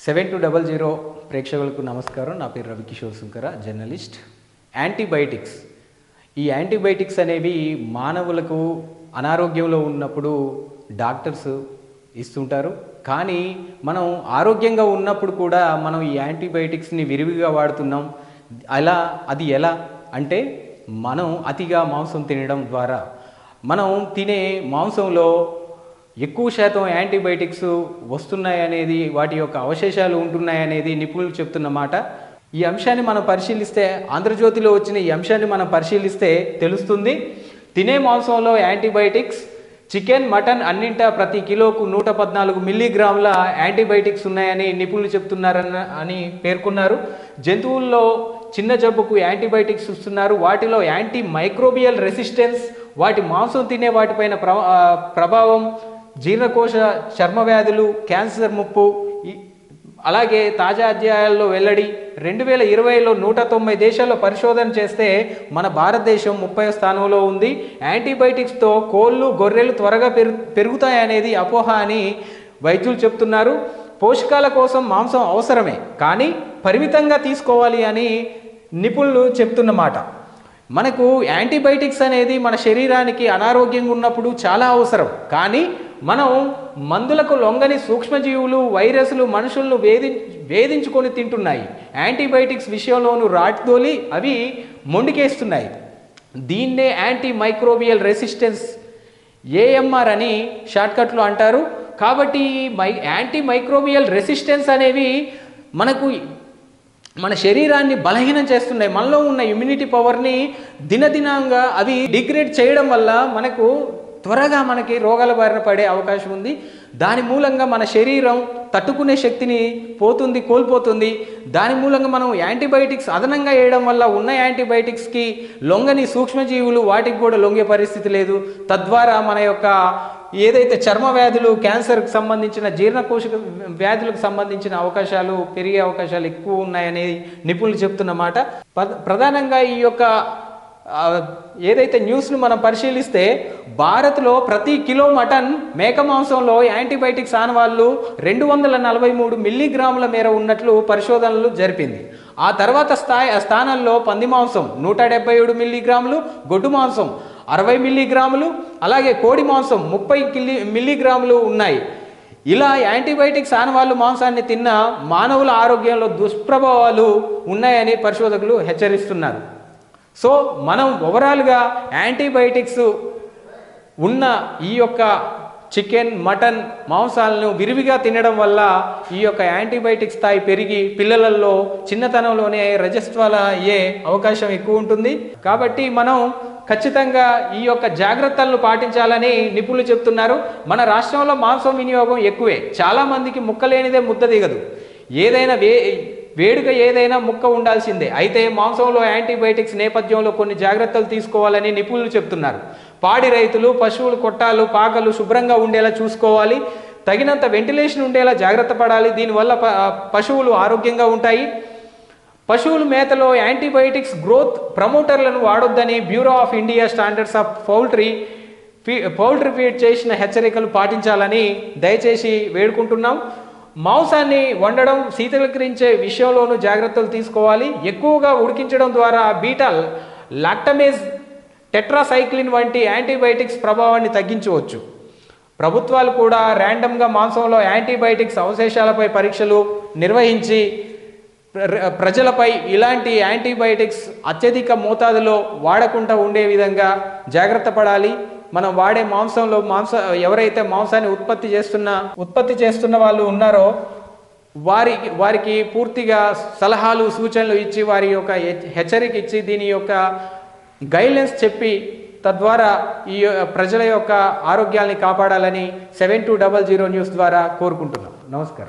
7200 ప్రేక్షకులకు నమస్కారం. నా పేరు రవికిషోర్ సుంకర, జర్నలిస్ట్. యాంటీబయాటిక్స్, ఈ యాంటీబయాటిక్స్ అనేవి మానవులకు అనారోగ్యంలో ఉన్నప్పుడు డాక్టర్స్ ఇస్తుంటారు. కానీ మనం ఆరోగ్యంగా ఉన్నప్పుడు కూడా మనం ఈ యాంటీబయాటిక్స్ని విరివిగా వాడుతున్నాం. అది ఎలా అంటే మనం అతిగా మాంసం తినడం ద్వారా మనం తినే మాంసంలో ఎక్కువ శాతం యాంటీబయాటిక్స్ వస్తున్నాయనేది, వాటి యొక్క అవశేషాలు ఉంటున్నాయనేది నిపుణులు చెప్తున్నమాట. ఈ అంశాన్ని మనం పరిశీలిస్తే, ఆంధ్రజ్యోతిలో వచ్చిన ఈ అంశాన్ని మనం పరిశీలిస్తే తెలుస్తుంది. తినే మాంసంలో యాంటీబయాటిక్స్, చికెన్, మటన్ అన్నింటా ప్రతి కిలోకు 114 మిల్లీగ్రాముల యాంటీబయాటిక్స్ ఉన్నాయని నిపుణులు చెప్తున్నారని పేర్కొన్నారు. జంతువుల్లో చిన్న జబ్బుకు యాంటీబయాటిక్స్ ఇస్తున్నారు. వాటిలో యాంటీ మైక్రోబియల్ రెసిస్టెన్స్, వాటి మాంసం తినే వాటిపైన ప్రభావం, జీర్ణకోశ, చర్మ వ్యాధులు, క్యాన్సర్ ముప్పు. అలాగే తాజా అధ్యాయాల్లో వెల్లడి. 2020లో 190 దేశాల్లో పరిశోధన చేస్తే మన భారతదేశం 30వ స్థానంలో ఉంది. యాంటీబయాటిక్స్తో కోళ్ళు, గొర్రెలు త్వరగా పెరుగుతాయనేది అపోహ అని వైద్యులు చెప్తున్నారు. పోషకాల కోసం మాంసం అవసరమే, కానీ పరిమితంగా తీసుకోవాలి అని నిపుణులు చెప్తున్నమాట. మనకు యాంటీబయాటిక్స్ అనేది మన శరీరానికి అనారోగ్యంగా ఉన్నప్పుడు చాలా అవసరం. కానీ మనం మందులకు లొంగని సూక్ష్మజీవులు, వైరస్లు మనుషులను వేధించుకొని తింటున్నాయి. యాంటీబయాటిక్స్ విషయంలోనూ రాట్దోలి అవి మొండికేస్తున్నాయి. దీన్నే యాంటీ మైక్రోబియల్ రెసిస్టెన్స్, AMR అని షార్ట్కట్లో అంటారు. కాబట్టి యాంటీ మైక్రోబియల్ రెసిస్టెన్స్ అనేవి మన శరీరాన్ని బలహీనం చేస్తున్నాయి. మనలో ఉన్న ఇమ్యూనిటీ పవర్ని దినదినంగా అవి డిగ్రేడ్ చేయడం వల్ల మనకు త్వరగా రోగాల బారిన పడే అవకాశం ఉంది. దాని మూలంగా మన శరీరం తట్టుకునే శక్తిని కోల్పోతుంది. దాని మూలంగా మనం యాంటీబయాటిక్స్ అదనంగా వేయడం వల్ల ఉన్న యాంటీబయాటిక్స్కి లొంగని సూక్ష్మజీవులు వాటికి కూడా లొంగే పరిస్థితి లేదు. తద్వారా మన యొక్క ఏదైతే చర్మ వ్యాధులు, క్యాన్సర్కి సంబంధించిన, జీర్ణకోశ వ్యాధులకు సంబంధించిన పెరిగే అవకాశాలు ఎక్కువ ఉన్నాయని నిపుణులు చెప్తున్నమాట. ప్రధానంగా ఈ యొక్క ఏదైతే న్యూస్ను మనం పరిశీలిస్తే, భారత్లో ప్రతి కిలో మటన్, మేక మాంసంలో యాంటీబయాటిక్స్ ఆనవాళ్ళు 243 మిల్లీగ్రాముల మేర ఉన్నట్లు పరిశోధనలు జరిపింది. ఆ తర్వాత స్థానంలో పంది మాంసం 177 మిల్లీగ్రాములు, గొడ్డు మాంసం 60 మిల్లీగ్రాములు, అలాగే కోడి మాంసం 30 మిల్లీగ్రాములు ఉన్నాయి. ఇలా యాంటీబయాటిక్స్ ఆనవాళ్ళు మాంసాన్ని తిన్న మానవుల ఆరోగ్యంలో దుష్ప్రభావాలు ఉన్నాయని పరిశోధకులు హెచ్చరిస్తున్నారు. సో మనం ఓవరాల్గా యాంటీబయాటిక్స్ ఉన్న ఈ యొక్క చికెన్, మటన్ మాంసాలను విరివిగా తినడం వల్ల ఈ యొక్క యాంటీబయాటిక్స్ స్థాయి పెరిగి పిల్లలలో చిన్నతనంలోనే రజస్వాల అయ్యే అవకాశం ఎక్కువ ఉంటుంది. కాబట్టి మనం ఖచ్చితంగా ఈ యొక్క జాగ్రత్తలను పాటించాలని నిపుణులు చెప్తున్నారు. మన రాష్ట్రంలో మాంసం వినియోగం ఎక్కువే. చాలామందికి ముక్క లేనిదే ముద్ద దిగదు. ఏదైనా వేడుక ఏదైనా ముక్క ఉండాల్సిందే. అయితే మాంసంలో యాంటీబయాటిక్స్ నేపథ్యంలో కొన్ని జాగ్రత్తలు తీసుకోవాలని నిపుణులు చెప్తున్నారు. పాడి రైతులు పశువుల కొట్టాలు, పాకలు శుభ్రంగా ఉండేలా చూసుకోవాలి. తగినంత వెంటిలేషన్ ఉండేలా జాగ్రత్త పడాలి. దీనివల్ల పశువులు ఆరోగ్యంగా ఉంటాయి. పశువుల మేతలో యాంటీబయాటిక్స్ గ్రోత్ ప్రమోటర్లను వాడొద్దని bureau of India standards of poultry feed చేసిన హెచ్చరికలు పాటించాలని దయచేసి వేడుకుంటున్నాం. మాంసాన్ని వండడం, శీతలీకరించే విషయంలోనూ జాగ్రత్తలు తీసుకోవాలి. ఎక్కువగా ఉడికించడం ద్వారా బీటా లాక్టమేజ్, టెట్రాసైక్లిన్ వంటి యాంటీబయాటిక్స్ ప్రభావాన్ని తగ్గించవచ్చు. ప్రభుత్వాలు కూడా ర్యాండమ్గా మాంసంలో యాంటీబయాటిక్స్ అవశేషాలపై పరీక్షలు నిర్వహించి ప్రజలపై ఇలాంటి యాంటీబయాటిక్స్ అత్యధిక మోతాదులో వాడకుండా ఉండే విధంగా జాగ్రత్త పడాలి. మనం వాడే మాంసంలో ఎవరైతే మాంసాన్ని ఉత్పత్తి చేస్తున్న వాళ్ళు ఉన్నారో వారికి పూర్తిగా సలహాలు, సూచనలు ఇచ్చి, వారి యొక్క హెచ్చరిక ఇచ్చి, దీని యొక్క గైడ్లైన్స్ చెప్పి, తద్వారా ఈ ప్రజల యొక్క ఆరోగ్యాన్ని కాపాడాలని 7200 న్యూస్ ద్వారా కోరుకుంటున్నాం. నమస్కారం.